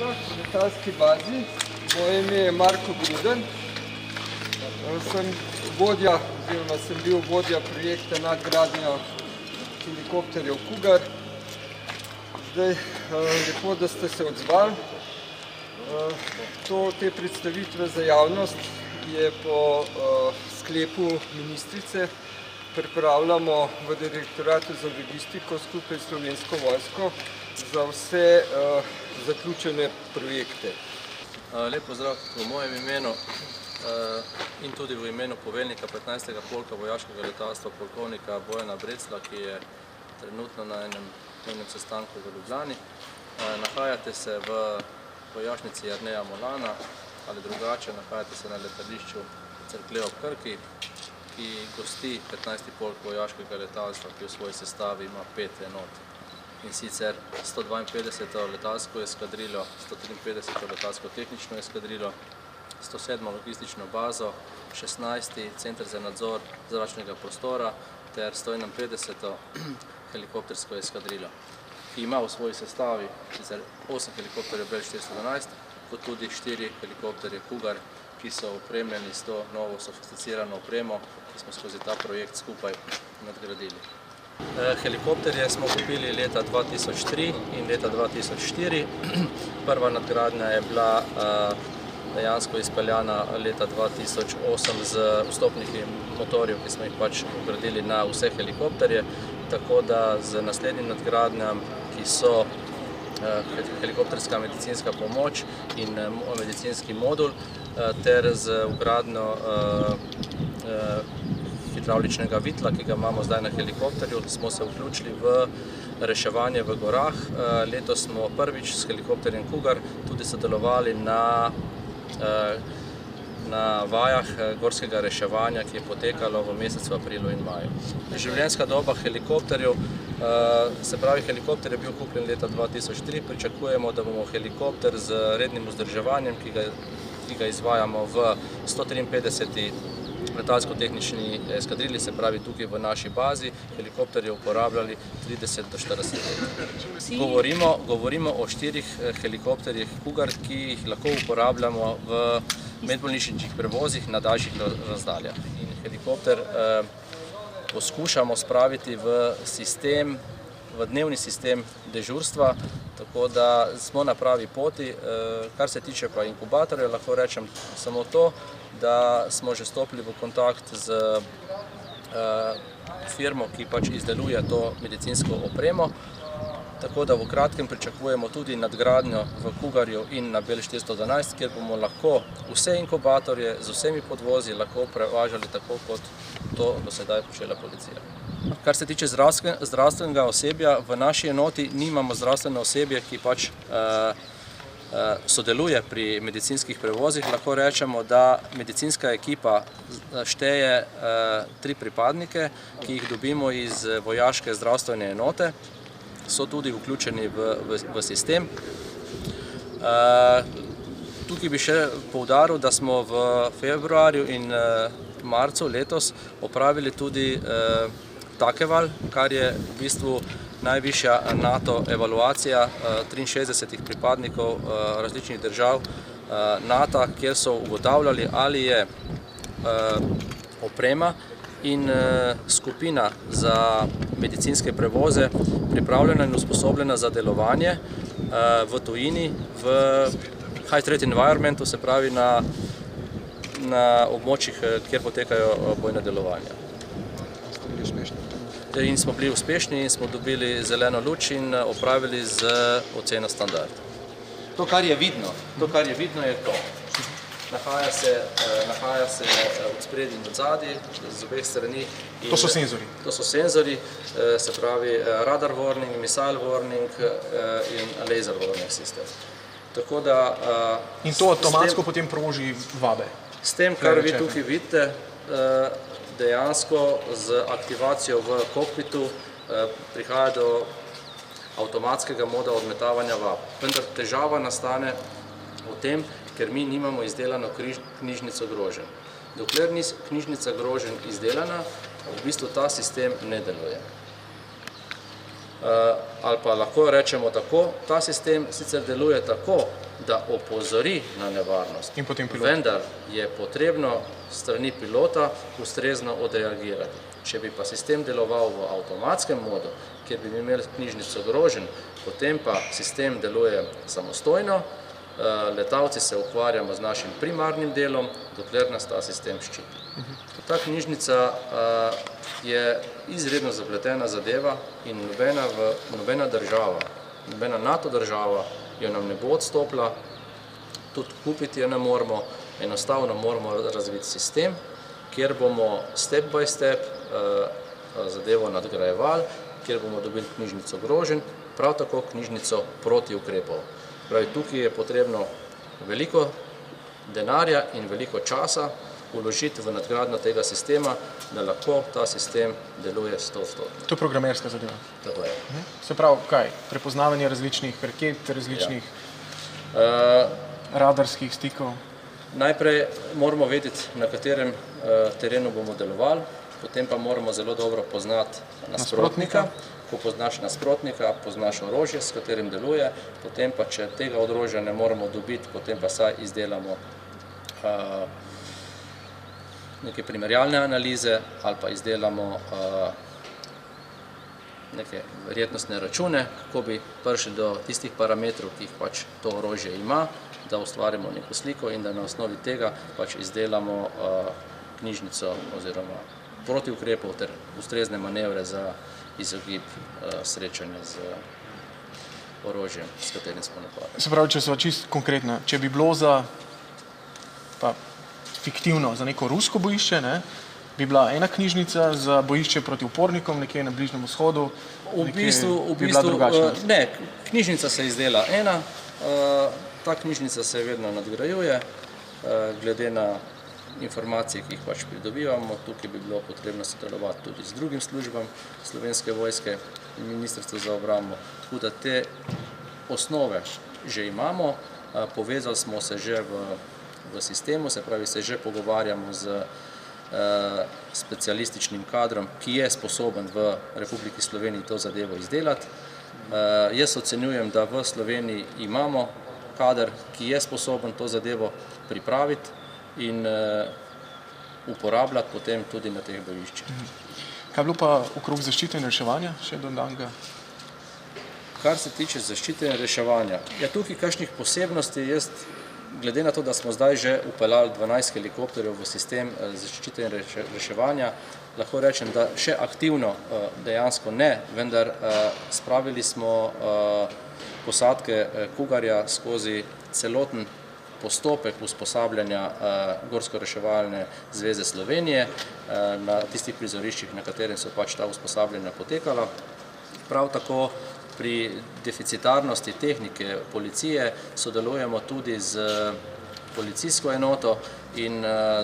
v letalski bazi. Moje ime je Marko Gruden. Sem bil vodja projekta nadgradnja helikopterjev Cougar. Zdaj, lepo, da ste se odzvali. Te predstavitve za javnost je po sklepu ministrice pripravljamo v Direktoratu za logistiko skupaj s Slovensko vojsko za vse zaključene projekte. Lep pozdrav v mojem imenu in tudi v imenu poveljnika 15. polka vojaškega letalstva polkovnika Bojana Breclja, ki je trenutno na enem dnevnem sestanku v Ljubljani. Nahajate se v vojašnici Jerneja Molana ali drugače, nahajate se na letališču Cerklje ob Krki, ki gosti 15. polk vojaškega letalstva, ki v svoji sestavi ima 5 enot. In sicer 152. letalsko eskadrilo, 153. letalsko-tehnično eskadrilo, 107. logistično bazo, 16. center za nadzor zračnega prostora ter 151. helikoptersko eskadrilo, ki ima v svoji sestavi sicer 8 helikopterjev Bell 412, kot tudi 4 helikopterje Cougar, ki so opremljeni s to novo sofisticirano opremo, ki smo skozi ta projekt skupaj nadgradili. Helikopterje smo kupili leta 2003 in leta 2004. Prva nadgradnja je bila dejansko izpeljana leta 2008 z vstopniki motorjev, ki smo jih pač vgradili na vse helikopterje, tako da z naslednjim nadgradnjam, ki so helikopterska medicinska pomoč in medicinski modul, ter z vgradnjo hidravličnega vitla, ki ga imamo zdaj na helikopterju, smo se vključili v reševanje v gorah. Letos smo prvič s helikopterjem Cougar tudi sodelovali na vajah gorskega reševanja, ki je potekalo v mesecu aprilu in maju. Življenjska doba helikopterjev, se pravi, helikopter je bil kupljen leta 2003, pričakujemo, da bomo helikopter z rednim vzdrževanjem, ki ga izvajamo v 153. letalsko-tehnični eskadrili, se pravi tukaj v naši bazi, helikopterje uporabljali 30 do 40 let. Govorimo o 4 helikopterjih Cougar, ki jih lahko uporabljamo v medbolnišničnih prevozih na daljših razdaljah. In helikopter poskušamo spraviti v dnevni sistem dežurstva, tako da smo na pravi poti. Kar se tiče pa inkubatorja, lahko rečem samo to, da smo že stopili v kontakt z firmo, ki pač izdeluje to medicinsko opremo, tako da v kratkem pričakujemo tudi nadgradnjo v Cougarju in na Bell 412, kjer bomo lahko vse inkubatorje z vsemi podvozi lahko prevažali tako, kot to do sedaj počela policija. Kar se tiče zdravstvenega osebja, v naši enoti nimamo zdravstveno osebje, ki pač sodeluje pri medicinskih prevozih. Lahko rečemo, da medicinska ekipa šteje 3 pripadnike, ki jih dobimo iz vojaške zdravstvene enote, so tudi vključeni v sistem. Tukaj bi še poudaril, da smo v februarju in marcu letos opravili tudi Takeval, kar je v bistvu najvišja NATO evaluacija 63 pripadnikov različnih držav NATO, kjer so ugotavljali, ali je oprema in skupina za medicinske prevoze pripravljena in usposobljena za delovanje v tujini, v high threat environmentu, se pravi na območjih, kjer potekajo bojna delovanja. In smo bili uspešni in smo dobili zeleno luč in opravili z oceno standard. To, kar je vidno je to. Nahaja se od spredaj in od zadaj, z obeh strani. To so senzori? To so senzori, se pravi radar warning, missile warning in laser warning sistem. In to avtomatsko potem proži vabe? S tem, kar vi tukaj vidite, dejansko z aktivacijo v kokpitu prihaja do avtomatskega moda odmetavanja vab. Vendar težava nastane v tem, ker mi nimamo izdelano knjižnico groženj. Dokler ni knjižnica groženj izdelana, v bistvu ta sistem ne deluje. Ali pa lahko rečemo tako, ta sistem sicer deluje tako, da opozori na nevarnost. In potem pilot. Vendar je potrebno strani pilota ustrezno odreagirati. Če bi pa sistem deloval v avtomatskem modu, kjer bi imeli knjižnico ogrožen, potem pa sistem deluje samostojno, letalci se ukvarjamo z našim primarnim delom, dokler nas ta sistem ščiti. Ta knjižnica je izredno zapletena zadeva in nobena država, nobena NATO država jo nam ne bo odstopila, tudi kupiti jo ne moramo, enostavno moramo razviti sistem, kjer bomo step by step zadevo nadgrajevali, kjer bomo dobili knjižnico ogrožen, prav tako knjižnico proti ukrepov. Pravi, tukaj je potrebno veliko denarja in veliko časa vložiti v nadgradnjo tega sistema, da lahko ta sistem deluje 100%. To je programerska zadeva. Tako je. Se pravi, kaj? Prepoznavanje različnih raket, različnih radarskih stikov. Najprej moramo vedeti, na katerem terenu bomo delovali, potem pa moramo zelo dobro poznati nasprotnika. Ko poznaš nasprotnika, poznaš orožje, s katerim deluje, potem pa, če tega orožja ne moramo dobiti, potem pa saj izdelamo neke primerjalne analize ali pa izdelamo neke verjetnostne račune, kako bi prišli do tistih parametrov, ki jih pač to orožje ima, da ustvarimo neko sliko in da na osnovi tega pač izdelamo knjižnico oziroma protiukrepov ter ustrezne manevre za izogib srečanja z orožjem, s katerim smo napadli. Se pravi, če so čisto konkretna, če bi bilo za, pa fiktivno, za neko rusko bojišče, ne, bi bila ena knjižnica za bojišče proti upornikom nekje na Bližnjem vzhodu, bi bila drugačna? Ne, knjižnica se izdela ena, ta knjižnica se vedno nadgrajuje, glede na informacije, ki jih pač pridobivamo. Tukaj bi bilo potrebno sodelovati tudi z drugim službam Slovenske vojske in Ministrstva za obrambo. Tako da te osnove že imamo, povezali smo se že v sistemu, se pravi, se že pogovarjamo z specialističnim kadrom, ki je sposoben v Republiki Sloveniji to zadevo izdelati. Jaz ocenjujem, da v Sloveniji imamo kader, ki je sposoben to zadevo pripraviti in uporabljati potem tudi na teh bojiščih. Kaj je bilo pa okrog zaščite in reševanja še do danga? Kar se tiče zaščite in reševanja, je tukaj kakšnih posebnosti, jaz glede na to, da smo zdaj že upeljali 12 helikopterjev v sistem zaščite in reševanja, lahko rečem, da še aktivno dejansko ne, vendar spravili smo posadke Cougarja skozi celoten postopek usposabljanja Gorsko-reševalne zveze Slovenije na tistih prizoriščih, na katerem so pač ta usposabljanja potekala. Prav tako pri deficitarnosti tehnike policije sodelujemo tudi z policijsko enoto in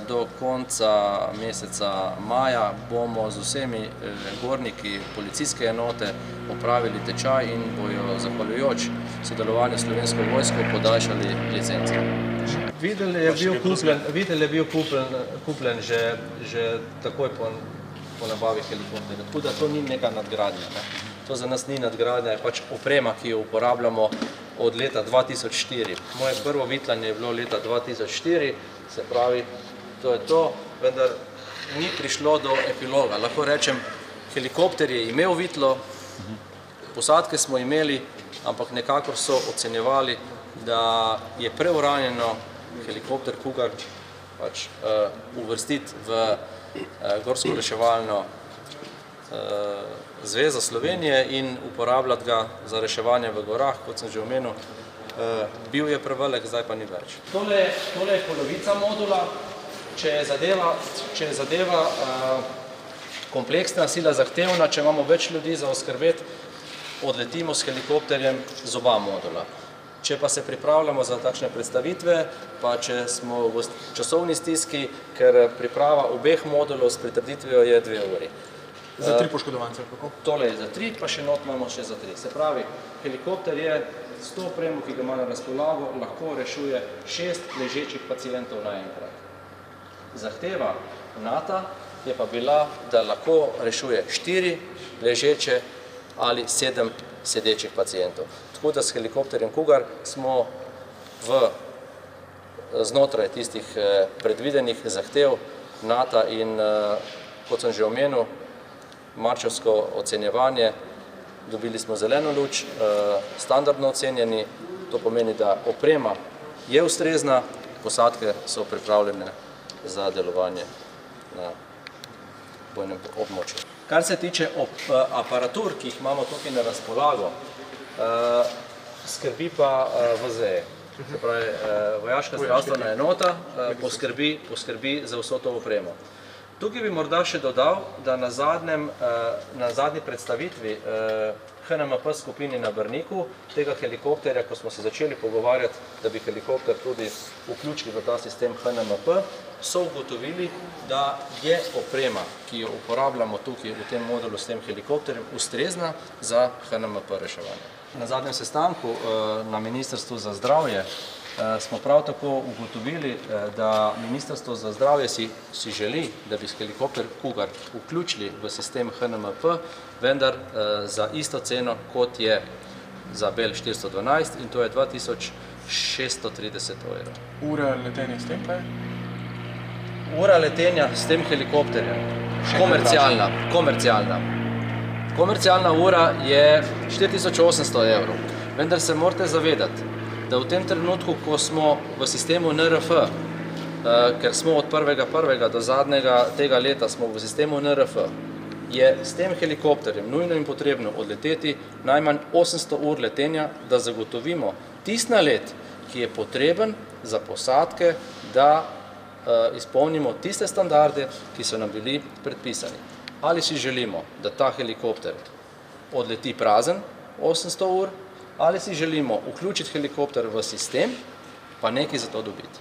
do konca meseca maja bomo z vsemi gorniki policijske enote opravili tečaj in bojo zahvaljujoč sodelovanju Slovensko vojsko podaljšali licence. Videl je bil kupljen že takoj po nabavi helikopterja, tako da to ni neka nadgradnja. To za nas ni nadgradnja, je pač oprema, ki jo uporabljamo od leta 2004. Moje prvo vitlanje je bilo leta 2004, se pravi, to je to, vendar ni prišlo do epiloga. Lahko rečem, helikopter je imel vitlo, posadke smo imeli, ampak nekako so ocenjevali, da je preuranjeno helikopter Cougar pač uvrstiti v Gorsko-reševalno zvezo Slovenije in uporabljati ga za reševanje v gorah, kot sem že omenil. Bil je prevelik, zdaj pa ni več. Tole je polovica modula. Če je zadeva kompleksna, sila zahtevna, če imamo več ljudi za oskrbeti, odletimo s helikopterjem z oba modula. Če pa se pripravljamo za takšne predstavitve, pa če smo v časovni stiski, ker priprava obeh modulov s pritrditvijo je 2 uri. Za 3 poškodovance, kako? Tole je za 3, pa še not imamo še za 3. Se pravi, helikopter je s to opremo, ki ga ima na razpolago, lahko rešuje 6 ležečih pacientov naenkrat. Zahteva NATO je pa bila, da lahko rešuje 4 ležeče ali 7 sedečih pacientov. Tako da s helikopterjem Cougar smo znotraj tistih predvidenih zahtev NATO in, kot sem že omenil, marčevsko ocenjevanje, dobili smo zeleno luč, standardno ocenjeni, to pomeni, da oprema je ustrezna, posadke so pripravljene za delovanje na bojnem območju. Kar se tiče aparatur, ki jih imamo tukaj na razpolago, skrbi pa VZE. Se pravi, vojaška zdravstvena enota poskrbi za vso to opremo. Tukaj bi morda še dodal, da na zadnji predstavitvi HNMP skupini na Brniku, tega helikopterja, ko smo se začeli pogovarjati, da bi helikopter tudi vključili v ta sistem HNMP, so ugotovili, da je oprema, ki jo uporabljamo tukaj v tem modulu s tem helikopterjem, ustrezna za HNMP reševanje. Na zadnjem sestanku na Ministrstvu za zdravje smo prav tako ugotovili, da Ministrstvo za zdravje si želi, da bi helikopter Cougar vključili v sistem HNMP, vendar za isto ceno, kot je za Bell 412, in to je 2630 €. Ura letenja s tem pa je? Ura letenja s tem helikopterjem, komercialna ura je 4800 €, vendar se morate zavedati, da v tem trenutku, ko smo v sistemu NRF, ker smo od 1.1. do zadnjega tega leta smo v sistemu NRF, je s tem helikopterjem nujno in potrebno odleteti najmanj 800 ur letenja, da zagotovimo tisti nalet, ki je potreben za posadke, da izpolnimo tiste standarde, ki so nam bili predpisani. Ali si želimo, da ta helikopter odleti prazen 800 ur, ali si želimo vključiti helikopter v sistem, pa nekaj za to dobiti.